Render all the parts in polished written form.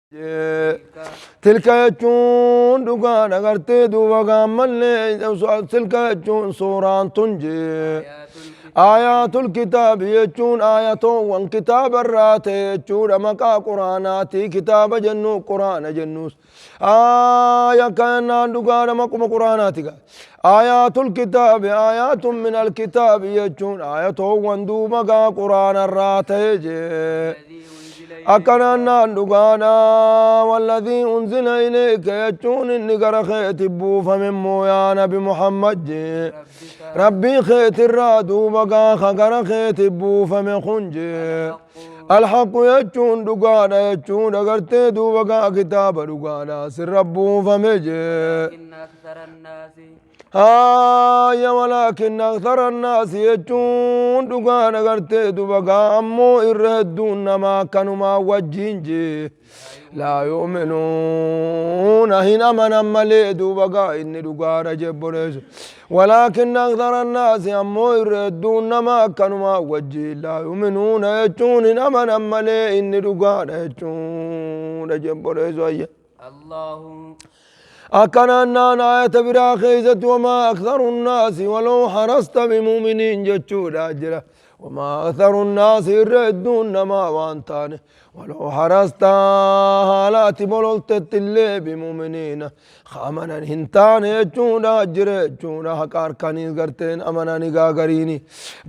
تلك يجون دكان أغرتي دوبا قامل تلك يجون سوران تنجي آيات الكتاب يجون آيات وان كتاب الرات يجون مكا قرآناتي كتاب جنو قرآن جنوس آية كان دكان مكما قرآناتي آيات الكتاب آيات من الكتاب يجون آيات وان دوبا قرآن الرات يجي أكرنا دغانا والذي أنزل إليك يجون النقر خيت بوفا من مويا نبي محمد ربي خيت الرادو بقا خقر خيت بوفا من خنجي الحق يجون دغانا يجون أغرت دو بقا كتاب دغانا سر ربو فمجي ولكن أكثر الناس يجون دقان أغرتي دبقا أمو إردون ما كانوا ما وجينجي لا يؤمنون هنا من أمالي دبقا إني دقان جبريس ولكن أكثر الناس أمو إردون ما كانوا ما وجي لا يؤمنون يجون هنا من أمالي إني دقان يجون جبريس الله أكننا آية برا خيزت وما أكثر الناس ولو حرصت بمؤمنين جتشودا جرا وما أكثر الناس يردون ما وانتان ولو حرصت حالات بلولت اللي بمؤمنين خامنا هنتان يجودا جرا جودا حقار كانيز غرتين أمانا نغا غريني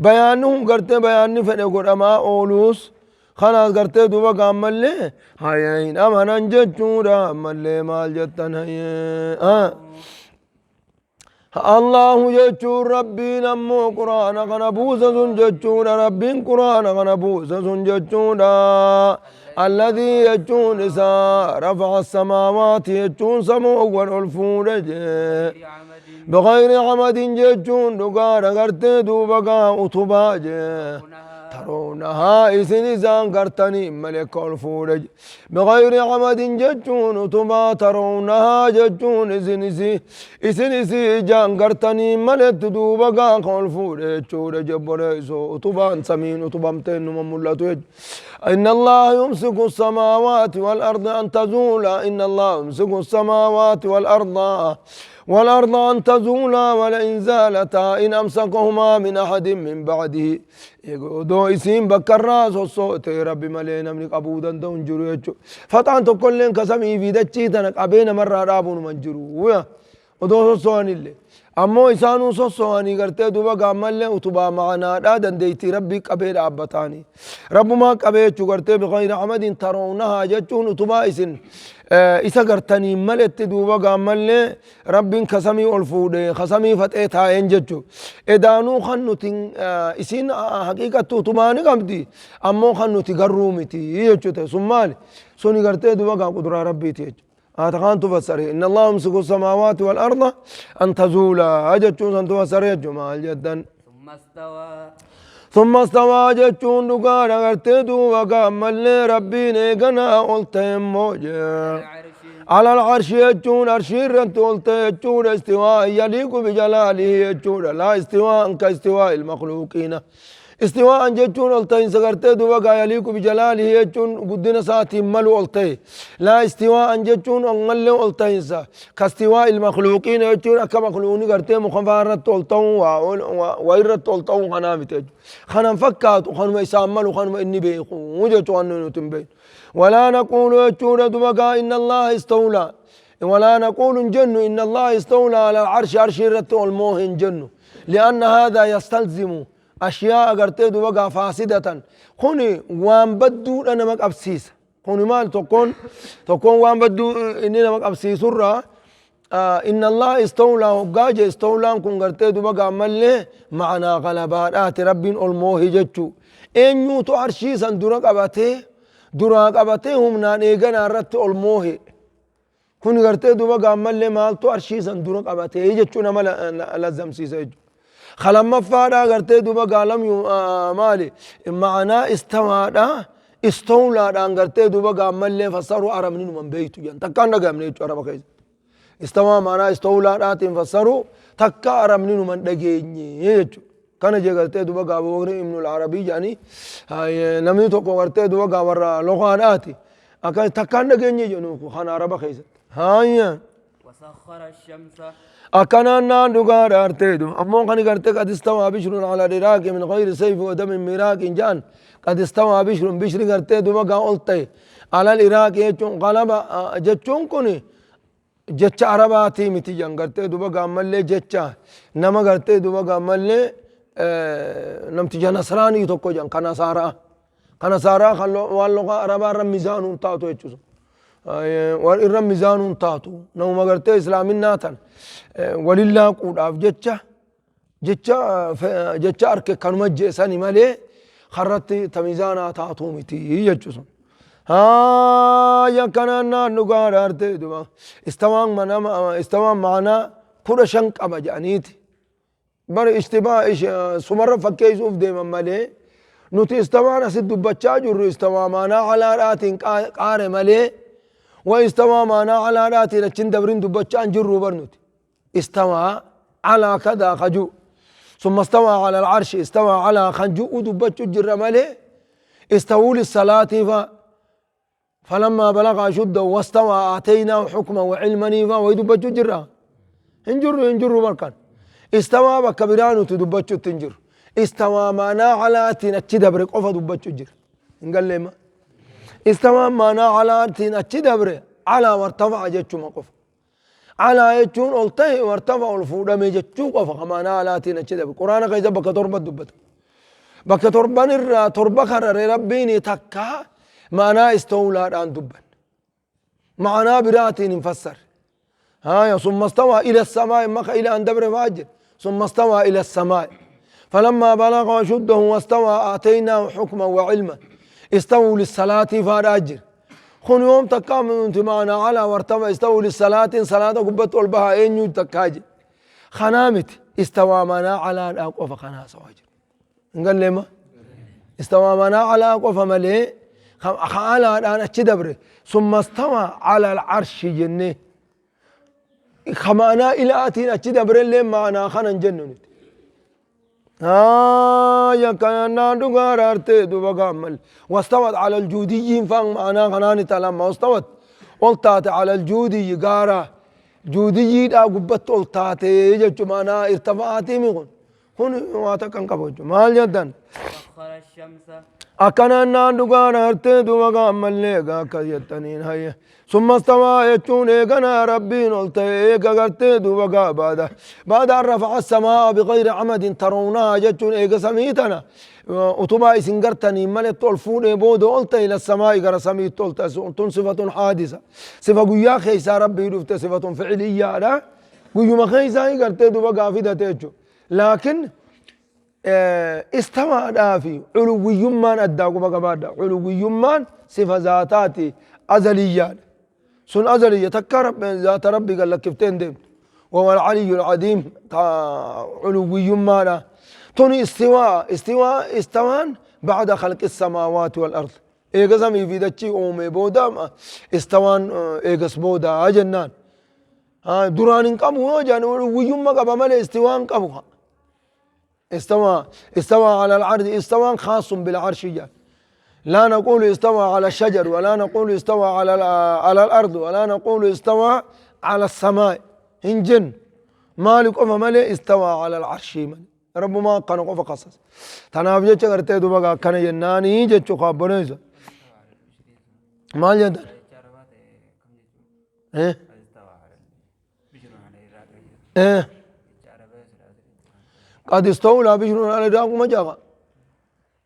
بيانهم غرتين بياني فنقر أما أولوس خلاص قرتي دوبا قام ملي هايين أمانا جتشورا ملي مال جتن هايين الله يجور ربي نمو قرآن غنبوزة جتشورا ربي قرآن غنبوزة جتشورا الذي يجون إسا رفع السماوات يجون سمو والألفون بغير عمد جتشون دقار قرتي دوبا قام أطباج ترونها إسني زان قرتني ملك الفورج بغير عمد ججون تما ترونها ججون إسني جان قرتني ملك دوبا قان الفورج شور جبريسو طبان سمين طبامتين مملتو إن الله يمسك السماوات والأرض أن تزولا إن الله يمسك السماوات والأرض أن تزولا ولئن زالتا إن أمسكهما من أحد من بعده دو اسم بكراس الصوت ربي ملينا من قبودا دون جرو فتان تقولين كسمي في دچي تنك ابين مره رابون منجرو ودو سواني اللي امو اسانو سواني غرتي دوبا غامل وتبا معنا دا دنديتي ربي قبيل ابتاني رب ما قبيچو غرتي بغير عمد ترونها جچون تبا اسن إسا قرتني ملت دوبا قامل ربين كسمي الفود خسمي فتيتها ينججو إدانو خنوتين إسين حقيقة تماني قمتي أمو خنوتي قرومتي يجوتي سمالي سوني قرتي دوبا قدرة ربي تيج آتخان تفسري إن الله يمسك السماوات والأرض أن تزولا أجتشو سن تفسري جمال جدا ثم استوى جتشون دقان أغرتي دوبا قامل ربي نيقنا قلتهم موجه على العرش يجون أرشير قلت يجون استواء يليق بجلاله يجون لا استواء كاستواء المخلوقين استواء جتون قلتين سغرتي دوبا يليق بجلاله يجون قدنا ساتي ملو قلتين لا استواء جتون أنمل قلتين سا كاستواء المخلوقين يجون أكا مخلوقين قرتي مخفارت قلتون وإرت قلتون خنامت خنام فكات وخنم إسامل وخنم إني بيخو وجتو أنه تنبين ولا نقول يجون دوبا إن الله استولى ولا نقول جن إن الله استولى على العرش عرش رت الموهن جن لأن هذا يستلزم أشياء قرتي دوبا فاسدة خوني وان بدو أنا مك أبسيس خوني مال تكون وان بدو إننا مك أبسيس الرا إن الله استولى وقاج استولى كون قرتي دوبا ملي معنا غلبات ربين الموه جتشو إن يوتو عرشي سندورك أباتي دراك أباتهم نان إيغانا رت الموه كون قرتي دوبا قامل لي مالتو أرشيسا دراك أباتي يجتشو نما لزم سيسا خلما فادا قرتي دوبا قالم مالي معنا استولى دان قرتي دوبا قامل لي فسروا عربنين من بيتو ين تكان نقام نيجو عربا خيز استوى معنا استولى داتين فسروا تكا عربنين من دقيني يجتشو كان جعلته دوبا قابو ابن العربي يعني نمني توقع ورته دوبا قابر لغاناتي أكا تكان نجني جنوكو خنا ربا خيزت هاي وسخر الشمس أكنا نان دوغار أرتيدو أمون خني قرتك قد استوى بشر على العراق من غير سيف ودم ميراق جان قد استوى بشر قرتيدو بقى قلتي على العراق يجون قلب جتشون كوني جتش عرباتي متي جان قرتيدو بقى ملي جتشا نما قرتيدو بقى ملي نمتجا نصراني توكو جان كان سارا خلو والله عربا رمزان تاتو يجوز والرم ميزان تاتو نو مغرتي اسلامي ناتن ولله قوداف جچا ارك كانوا جساني مالي خرت تميزانا تاتو متي يجوز ها يا كان نغار ارتي دوما استوان معنا كل شنق ابجانيت بر اشتباه سمر فكي يوسف ديما مالي نوتي استوان اسد بچا جرو استوا معنا على راتين قار مالي واستوى معنا على راتي لچن دبرين دبچان جرو برنوت استوى على كذا خجو ثم استوى على العرش استوى على خنجو دبچو جر مالي استووا للصلاة فلما بلغ أشده واستوى آتيناه حكما وعلما ويدبچو جرا انجروا بركان استوى بكبرانو تدبچو تنجر استوى معنا على تين اتشدبر قفا دبچو جر انقال لي ما استوى معنا على تين اتشدبر على وارتفع جتشو مقف على يجون قلتي وارتفع الفودا مي جتشو قفا معنا على تين اتشدبر قرآن قيزا بك تربة دبت بك تربان الرا تربة خرر ربيني تكا معنا استولى الآن دبن معنا براتين مفسر ها ثم استوى إلى السماء مخ إلى أن دبر فاجر ثم استوى إلى السماء فلما بلغ أشده واستوى آتيناه حكما وعلما استووا للصلاة فاراجر خن يوم تكام انت معنا على وارتفع استووا للصلاة صلاة قبت والبها اين تكاجي خنامت استوى معنا على الأقوى خنا سواجر قال لي ما استوى معنا على أقوى ملي على الآن اتشدبره ثم استوى على العرش جنة خمانا إلى آتين اتشدبره اللي معنا خنا جننت يا كان دوغار ارتي دوغامل واستوت على الجوديين فان معنا غناني لما واستوت قلتات على الجودي غارا جودي دا غبت قلتات يجو معنا ارتفعت من هون واتكن كبوج مال جدن سخر الشمس أكنا دوغار ارتي دوغامل لغا كيتنين هي ثم استوى يجون إيقنا ربين قلت إيقا قرتي دوغا بعد أن رفع السماء بغير عمد ترونها جتون إيقا سميتنا أتبا إسنقرتني ملت طلفون بودو قلت إلى السماء قرى سميت قلت صفة حادثة صفة قيا خيسا ربي رفت صفة فعلية لا قيو ما خيسا قرتي دوغا فيدا تيجو لكن استوى دافي علوي يمان أداكو بقى بعد علوي يمان صفة ذاتاتي أزليات سن أزلية تكرب ذات ربي قال لك كفتين ديم وهو العلي العظيم علوي مانا توني استوان بعد خلق السماوات والأرض إيقظمي في دتشي أومي بودا استوان إيقظ بودا جنان دران قبو جان علوي ما قبا مالي استوان قبو استوى على العرض استوان خاص بالعرش جان لا نقول استوى على الشجر ولا نقول استوى على الأرض ولا نقول استوى على السماء إنجن مالك أما مالي استوى على العرش مالي رب ما كان قف قصص تناف جتش غرتي دوبا كان يناني جتش خابونيزا مال جدر ايه قد استولى بشر على العراق مجاغا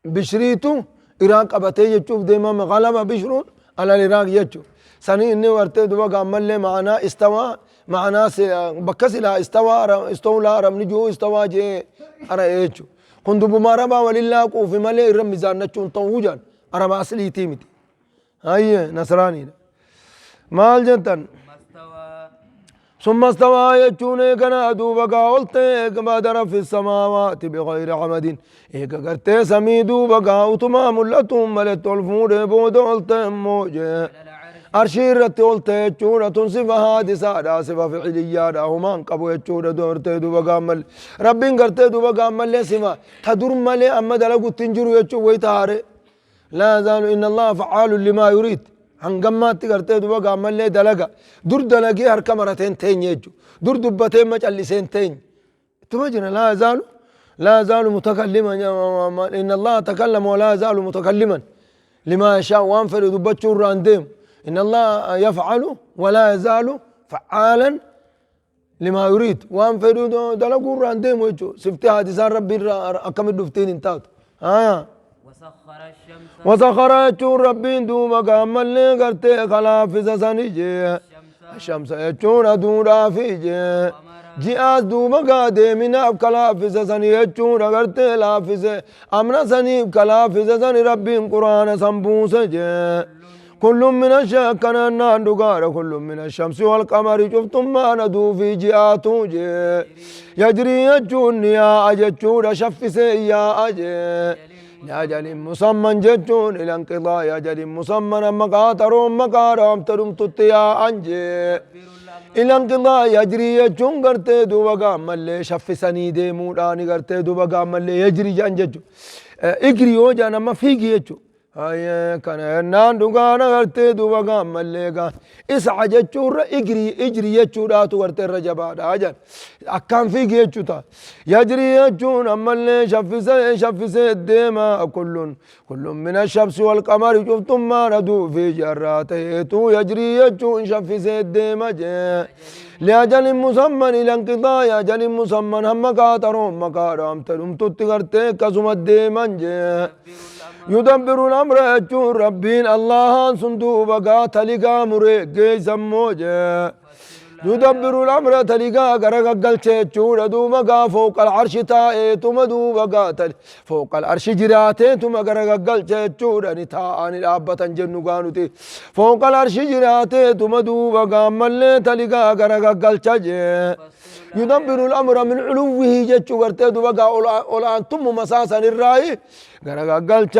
بشريتو عراق أبتي يجوف ديما مغلبة بشرون على العراق يجوف سني إني ورتي دوبا قامل لي معنا استوى معنا بكسلا استولى رمني جو استوى جي أرى يجوف كنت بماربا ولله قوفي مالي رمزان نتشون طوجان أرى أصلي تيمتي هاي نصراني مال جنتن ثم استوى يجون كنا دوبا قلت بدر في السماوات بغير عمد إيكا قرتي سمي دوبا قاوتما ملتهم ملت الفور بود قلت موجه أرشيرت قلت يجون صفة حادثة دا صفة فعلية دا هما انقبوا يجون دورت دوبا قامل ربين قرتي دوبا قامل لي صفة تدور ملي أما دلقوا تنجروا يجون ويتهاري لا زالوا إن الله فعال لما يريد هنجمات تقرتي دوبا قامل لي دلقا دور دلقي هركا مرتين تين يجو دور دبتين ما اللي سنتين تمجنا لا يزال لا يزال متكلما إن الله تكلم ولا يزال متكلما لما يشاء وانفر دبتشو رانديم إن الله يفعل ولا يزال فعالا لما يريد وانفر دلقوا رانديم ويجو سفتي حديثان ربي أكمل دفتين انتات وسخر الشمس وسخر يجون ربين دوما قامل لي قرتي خلاف سسنجي الشمس يجون أدورا فيجي جئاس دوما قادي من أبكلاف سسني يجون قرتي لافز أمنا سنيب كلاف سسني ربين قرآن سنبوس كل من الشاكنا ناندقار كل من الشمس والقمر شفتم ما ندو في جئاتو يجري يجون يا أججون شفس يا أجي لأجل مسمى جتون إلى انقضاء أجل مسمى مقاطرون مقارام ترم تطيا أنجي إلى انقضاء يجري يجون قرتي دوبا قام اللي شفسني ديمو راني قرتي دوبا قام اللي يجري جان ججو اجري وجانا ما فيك يجو هاي كان نان دوغانا قرتي دوبا قام اللي قام إسعى ججور اجري يجو راتو قرتي الرجبا أجل أكام فيك يجو تا يجري يجون أما اللي شفسي الديما كل من الشمس والقمر شفتم ما ندو في جراته تو يجري يجون شفسي الديما لأجل مسمى إلى انقضاء أجل مسمى هم قاطرون مقارام تلوم تتغرتي كزم الديما يدبر الأمر يجون ربين الله صندوق تلقى مريق سموجه يدبر الأمر تلقى قرق قلتشور دوما فوق العرش تائتم دوبا فوق العرش جراتيتم قرق قلتشور نتاء الأبة جنو قانوتي فوق العرش جراتيتم دوبا ملي تلقى قرق قلتش يدبر الأمر من علوه جتشو قرتي دوبا أولا أنتم مساسا الرأي قرق قلتش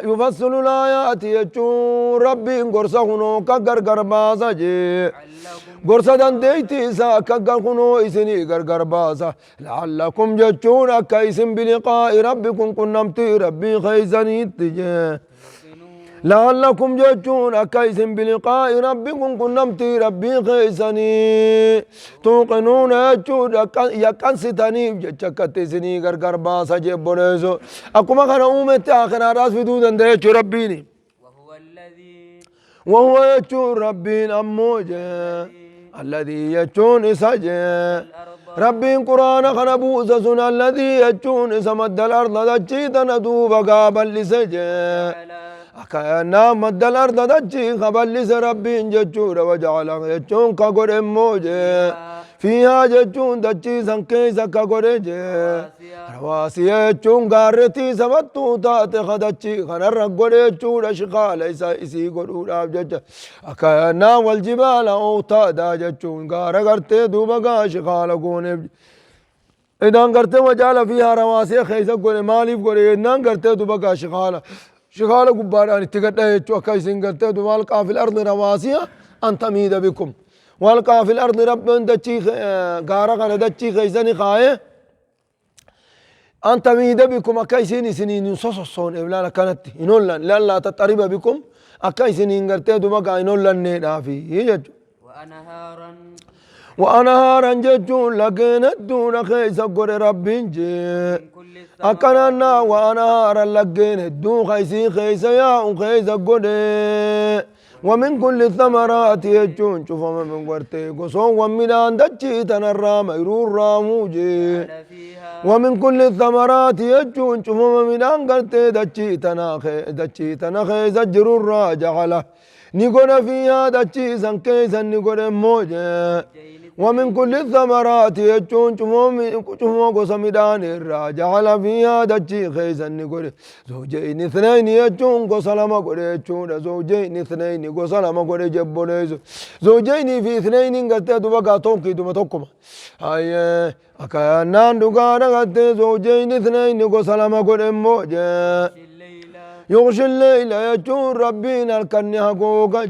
يفصل الآيات يجون ربي قرصهنو كقرقر باسا قرصة دنديتي إسا كقر خنو إسني قرقر باسا لعلكم جتشون أكا إسن بلقاء ربكم كنمتي ربي خيزني تجي لعلكم جتشون أكا إسن بلقاء ربكم كنمتي ربي خيزني توقنون يجون يكن ستاني جتشكت إسني قرقر باسا جبونيزو أكما خنا أومت آخر راس في دودن ديتشو ربيني وهو يجون ربين أموجه الذي يجون إسجي ربين قرآن خنبوس سن الذي يجون إسمد الأرض دجي تندوب قابل لسجي أكانا مد الأرض دجي قابل لس ربين ججور وجعل يجون كقر موجه فيها ججون دجي سنكيس كقر رواسي يجون غارتي سبتو تات خدجي خنر قر يجون شخال إسي قرور أبجج أكانا والجبال أوتادا ججون غار غرتي دوبا شخال قون إذا غرتي وجعل فيها رواسي خيسا قر ماليف قر إذا غرتي دوبا شخال قباران تقدر يجو أكايسين غرتي دوبا القى في الأرض رواسي أن تميد بكم والقى في الأرض رب دجي غارة غار دجي خيساني خايه أنت ميد بكم أكايسين سنين صوصون إبلانا كانت إنولا لا تتقرب بكم أكايسين غرتي دوبا إنولا نافي يجو وأنهارا ججون لقين الدون خيسا قر ربين جي أكنانا وأنهارا لقين الدون خيسا يا خيسا قر ومن كل الثمرات يجون شوفوا من قرتي قصون ومن دجي تنرى ميرور راموجي ومن كل الثمرات يجون شوفوا من قرتي دجي تنخي زجرور راجعله نقول فيها دجي سنكيسا نقول موجه ومن كل الثمرات يجون شمو قسمدان الراجع فيها دجي خيزا نقول زوجين اثنين يجون قسلما قول يجون زوجين اثنين قسلما قول جبونيز زوجين في اثنين قلت دوبا توكي دوما توكما هاي أكانان دوغانا قلت زوجين اثنين قسلما قول موجه يغشي الليل يجون ربنا الكنها قوقا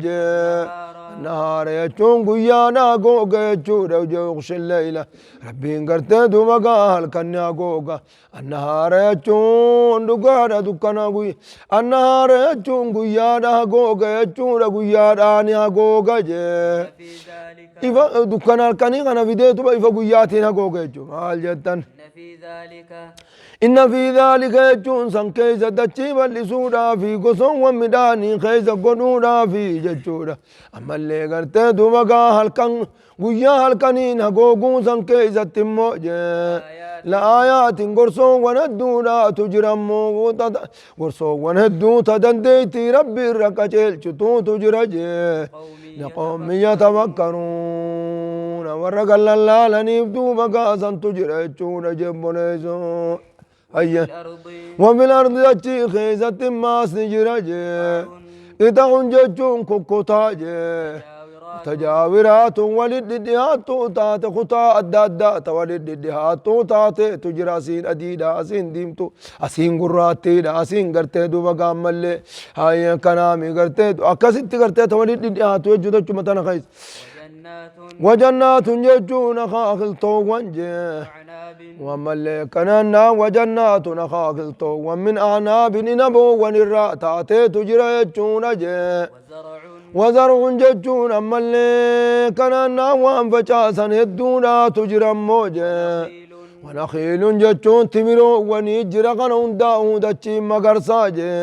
النهار يجون قيانا قوقا يجون يغشي الليلة ربين قرتي دوبقا هلكنيا قوقا النهار يجون دقانا دكنا قوي النهار يجون قيانا قوقا يجون قيانا قوقا جي إذا دكنا هلكني أنا فيديو إذا قياتنا قوقا يجون مال جدا إن في ذلك يجون سن كيس دچي بلسودا في قصون ومداني خيس قنودا في جچودا أما اللي قرتي دوبقا هلكن قيا هلكنين هقوقون سن كيس تموجه لآيات قرصون وندونا تجرمو قرصون وندو تدنديتي ربي الرقجيل چتو تجرجي لقوم يتفكرون ورقل الله لنيف دوبقا سن تجرجون جبنيزون أيه وفي الأرض أجي خيزة ماس نجرجي إتاون ججون كوكوتاجي تجاورات ولددهات تات خطا أداد ولددهات تات تجراسين أديدا أسين ديمتو أسين قراتي أسين قرتي دوبا قامل هاي كنامي قرتي أكاسيت قرتي تولددهات وجودة چمتنا خيز وجنات ججون خاخل تو وانجي ومل كننا وجنات نخاخل تو ومن أعناب نبو ونرا تاتي تجرى يجون جي وزرع ججون أمل كننا وانفجاسا يدونا تجرى موجي ونخيل ججون تمرو ونجر قنون داود دچي مقرساجي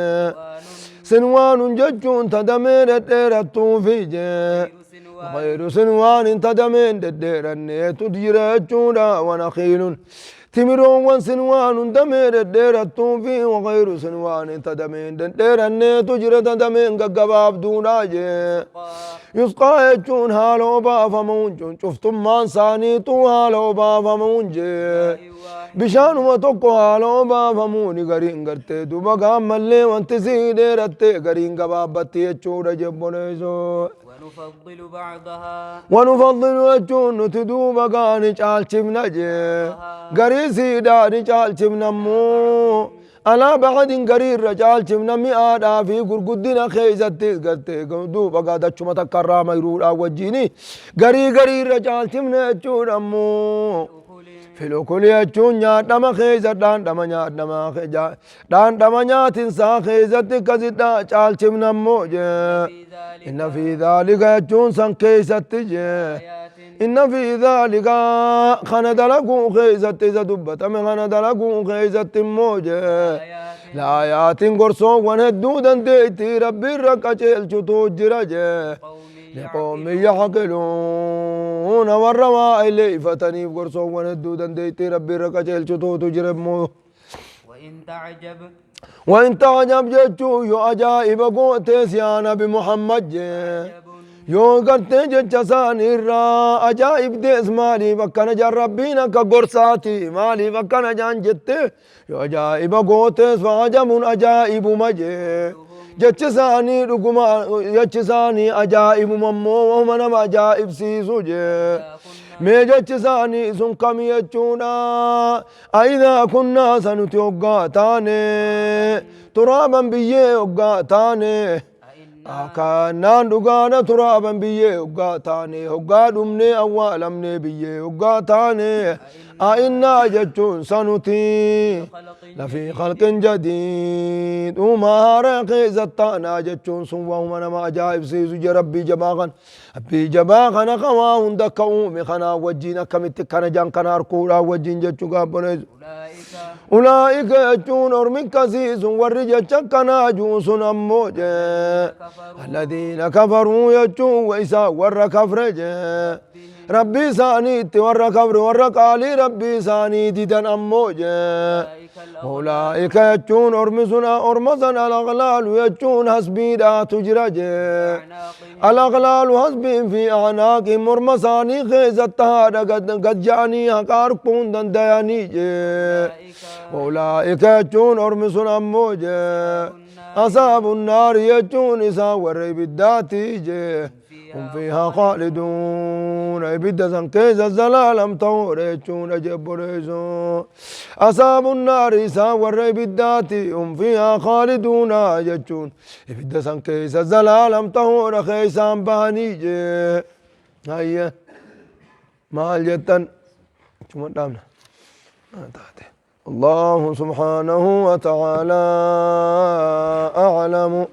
سنوان ججون تدمير الديرتو فيجي وغير سنوان تدمين دديرن تدير جودا ونخيل تمرون وسنوان دمير ديرتو في وغير سنوان تدمين دديرن تجر تدمين قباب دوناجي يسقى يجون هالو بافمونجون شفتم مان ساني تو هالو بافمونجي بشان وتوكو هالو بافموني غرين غرتي دوبا ملي وانتسي ديرتي غرين قباب بتي چودا جبونيزو ونفضل وجون تدوب قاني چال چمنا جي غريسي داني چال چمنا مو ألا بعد غرير رجال چمنا مئادا في قرقدنا خيزتي قرتي دوب قادا چمتا كرامة يرور آوجيني غري رجال چمنا چون أمو فلو كل يجون نيات نما خيزة دان دما نيات نما خيزة دان دما نيات إنسان خيزة كزيدا چال چمنا موجة إن في ذلك يجون سن خيزة تجي إن في ذلك خندلقون خيزة تزا دبتا من خندلقون خيزة موجة لآيات قرصون وندودا ديتي ربي الرقاجيل چطو جرجي لقوم يعقلون والرواء اللي فتني قرصون وندودا ديتي ربي الرقاجيل چطو تجرمو وإن تعجب جتو يو أجائب قوتي سيانا بمحمد يو قرتي جتشسان إرّا أجائب ديس مالي بكنا جان ربينا كقرصاتي مالي بكنا جان جتي يو أجائب قوتي فعجمون أجائب مجي جتشساني رقما جتشساني أجائب ممو وهم نما أجائب سيسو جي مي جتشساني سن كم يجونا أئذا كنا سنتيوغا تاني ترابا بيه يوغا تاني أكانان دغانا ترابا بيه يوغا تاني هوغا دمني أوالمني بيه يوغا تاني أئنا جتشون سنتي لفي خلق جديد وما رقي زتانا جتشون سواه ما أجائب سيزو جربي جباغن أبي جباغن خواهن دكوم خنا وجينا كمت كنا جان كنا ركولا وجين جتشو قابنيز أولئك يجون أرمين كسيس ورجة كنا جوس أموجة الذين كفروا يجون وإسا ور كفرج ربي ساني ور كفر ور قالي ربي ساني ديدن أموجة أولئك يجون أرمسنا أرمسنا الأغلال يجون حسبي لا تجرج الأغلال حسبي في أعناقهم أرمساني خيزتها قد جاني هكار كون دياني أولئك يجون أرمسنا أموجة أصحاب النار يجون ساور بداتي جه هم فيها خالدون إبدا سنكيز الزلالم طور يجون جبريزون أصحاب النار ساور بداتي هم فيها خالدون يجون إبدا سنكيز الزلالم طور خيسان باني جه هيا مال جتن شو دامنا الله سبحانه وتعالى أعلم